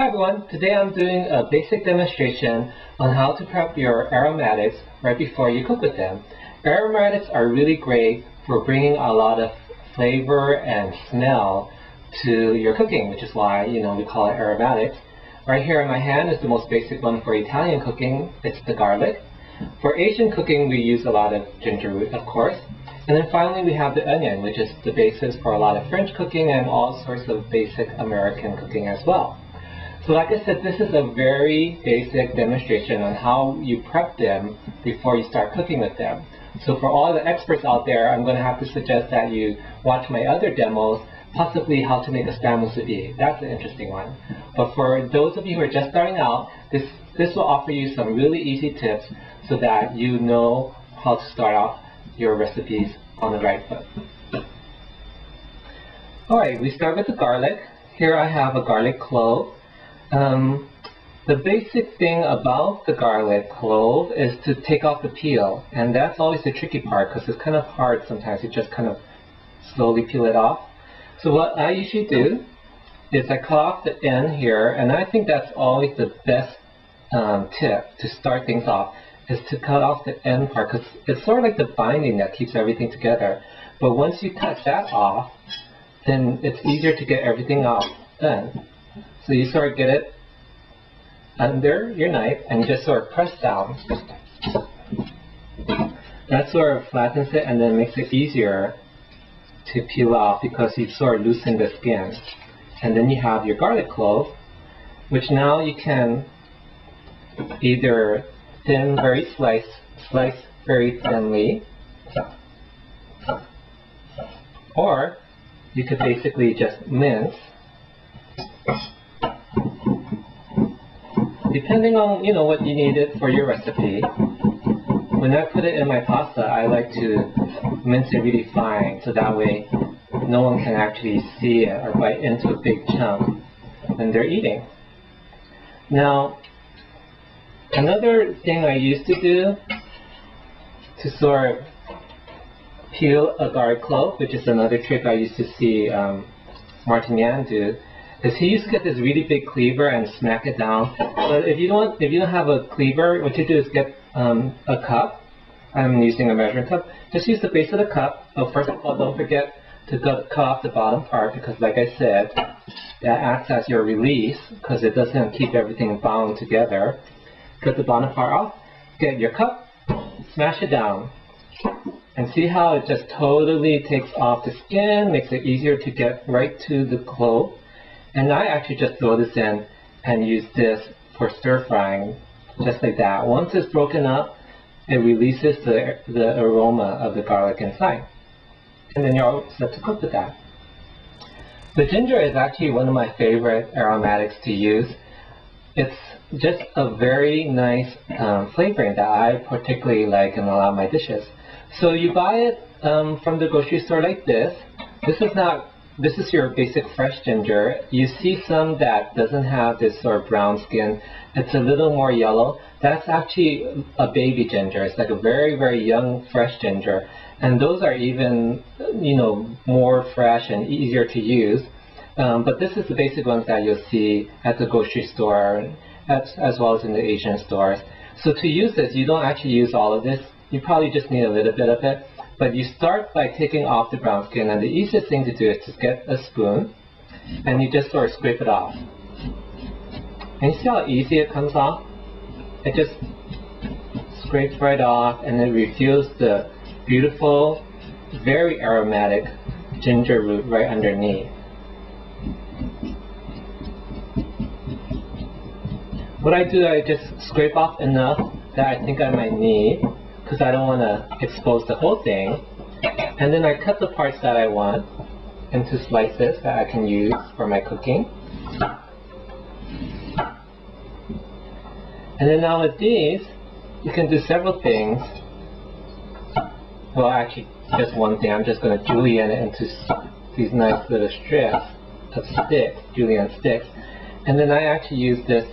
Hi everyone, today I'm doing a basic demonstration on how to prep your aromatics right before you cook with them. Aromatics are really great for bringing a lot of flavor and smell to your cooking, which is why we call it aromatics. Right here in my hand is the most basic one for Italian cooking. It's the garlic. For Asian cooking we use a lot of ginger root, of course. And then finally we have the onion, which is the basis for a lot of French cooking and all sorts of basic American cooking as well. So like I said, this is a very basic demonstration on how you prep them before you start cooking with them. So for all the experts out there, I'm going to have to suggest that you watch my other demos, possibly how to make a spam musubi. That's an interesting one. But for those of you who are just starting out, this will offer you some really easy tips so that you know how to start off your recipes on the right foot. Alright, we start with the garlic. Here I have a garlic clove. The basic thing about the garlic clove is to take off the peel, and that's always the tricky part because it's kind of hard sometimes. You just kind of slowly peel it off. So what I usually do is I cut off the end here, and I think that's always the best tip to start things off, is to cut off the end part because it's sort of like the binding that keeps everything together. But once you cut that off, then it's easier to get everything off then. So you sort of get it under your knife and you just sort of press down. That sort of flattens it and then makes it easier to peel off because you sort of loosen the skin. And then you have your garlic clove, which now you can either slice very thinly, or you could basically just mince. Depending on what you needed for your recipe. When I put it in my pasta, I like to mince it really fine so that way no one can actually see it or bite into a big chunk when they're eating. Now, another thing I used to do to sort of peel a garlic clove, which is another trick I used to see Martin Yan do, is he used to get this really big cleaver and smack it down. But if you don't have a cleaver, what you do is get a cup. I'm using a measuring cup. Just use the base of the cup. So first of all, don't forget to cut off the bottom part because, like I said, that acts as your release because it doesn't keep everything bound together. Cut the bottom part off. Get your cup, smash it down, and see how it just totally takes off the skin, makes it easier to get right to the clove. And I actually just throw this in and use this for stir frying, just like that. Once it's broken up, it releases the aroma of the garlic inside. And then you're all set to cook with that. The ginger is actually one of my favorite aromatics to use. It's just a very nice flavoring that I particularly like in a lot of my dishes. So you buy it from the grocery store like this. This is your basic fresh ginger. You see some that doesn't have this sort of brown skin. It's a little more yellow. That's actually a baby ginger. It's like a very, very young, fresh ginger. And those are even, more fresh and easier to use. But this is the basic ones that you'll see at the grocery store, as well as in the Asian stores. So to use this, you don't actually use all of this. You probably just need a little bit of it. But you start by taking off the brown skin, and the easiest thing to do is to get a spoon, and you just sort of scrape it off. And you see how easy it comes off? It just scrapes right off, and it reveals the beautiful, very aromatic ginger root right underneath. What I do, I just scrape off enough that I think I might need, because I don't want to expose the whole thing. And then I cut the parts that I want into slices that I can use for my cooking. And then now with these, you can do several things. Well, actually, just one thing. I'm just going to julienne it into these nice little strips of sticks, julienne sticks. And then I actually use this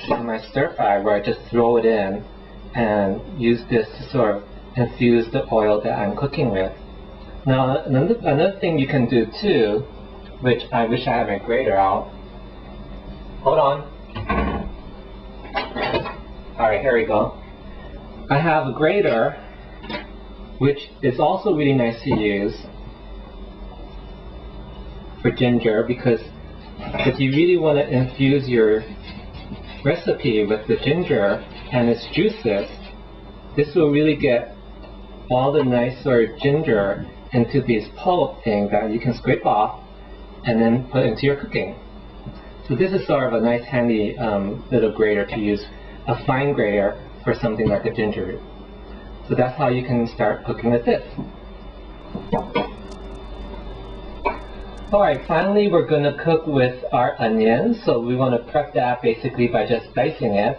in my stir fry where I just throw it in and use this to sort of infuse the oil that I'm cooking with. Now, another thing you can do too, which I wish I had my grater out. Hold on. Alright, here we go. I have a grater, which is also really nice to use for ginger, because if you really want to infuse your recipe with the ginger and its juices, this will really get all the nice sort of ginger into these pulp things that you can scrape off and then put into your cooking. So this is sort of a nice handy little grater to use, a fine grater for something like a ginger root. So that's how you can start cooking with this. Alright, finally we're going to cook with our onions. So we want to prep that basically by just dicing it.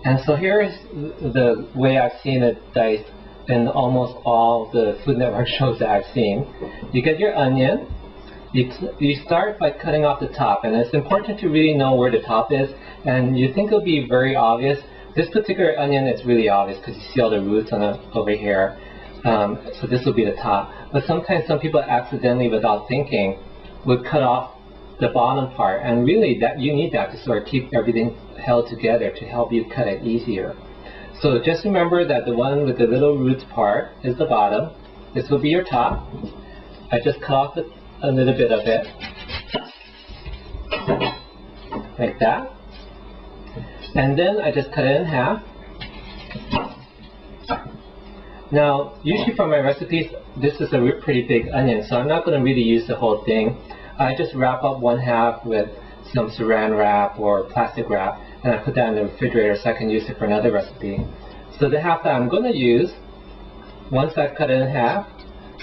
And so here's the way I've seen it diced in almost all the Food Network shows that I've seen. You get your onion, you start by cutting off the top, and it's important to really know where the top is, and you think it'll be very obvious. This particular onion is really obvious because you see all the roots on it over here. So this will be the top. But sometimes some people accidentally, without thinking, would cut off the bottom part, and really that you need that to sort of keep everything held together to help you cut it easier. So just remember that the one with the little roots part is the bottom. This will be your top. I just cut off a little bit of it, like that. And then I just cut it in half. Now, usually for my recipes, this is a pretty big onion, so I'm not going to really use the whole thing. I just wrap up one half with some saran wrap or plastic wrap, and I put that in the refrigerator so I can use it for another recipe. So the half that I'm going to use, once I've cut it in half,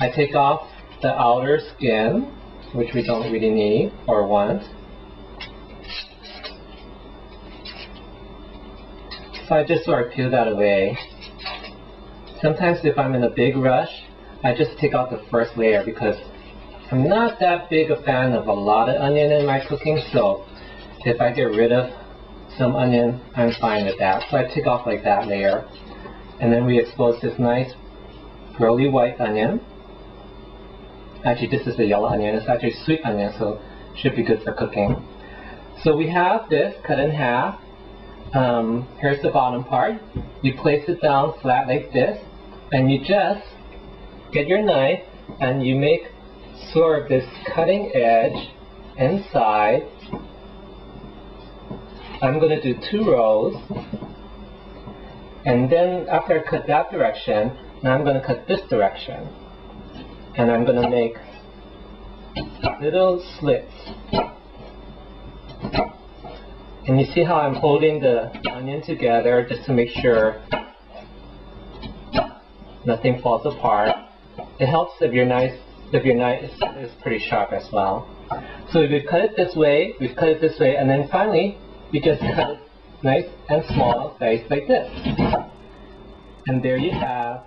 I take off the outer skin, which we don't really need or want. So I just sort of peel that away. Sometimes if I'm in a big rush, I just take out the first layer because I'm not that big a fan of a lot of onion in my cooking, so if I get rid of some onion, I'm fine with that. So I take off like that layer, and then we expose this nice pearly white onion. Actually, this is a yellow onion. It's actually sweet onion, so it should be good for cooking. So we have this cut in half. Here's the bottom part. You place it down flat like this, and you just get your knife and you make sort of this cutting edge inside. I'm going to do 2 rows, and then after I cut that direction, now I'm going to cut this direction, and I'm going to make little slits. And you see how I'm holding the onion together just to make sure nothing falls apart. It helps if your knife is pretty sharp as well. So we cut it this way, and then finally we just cut it nice and small, nice like this. And there you have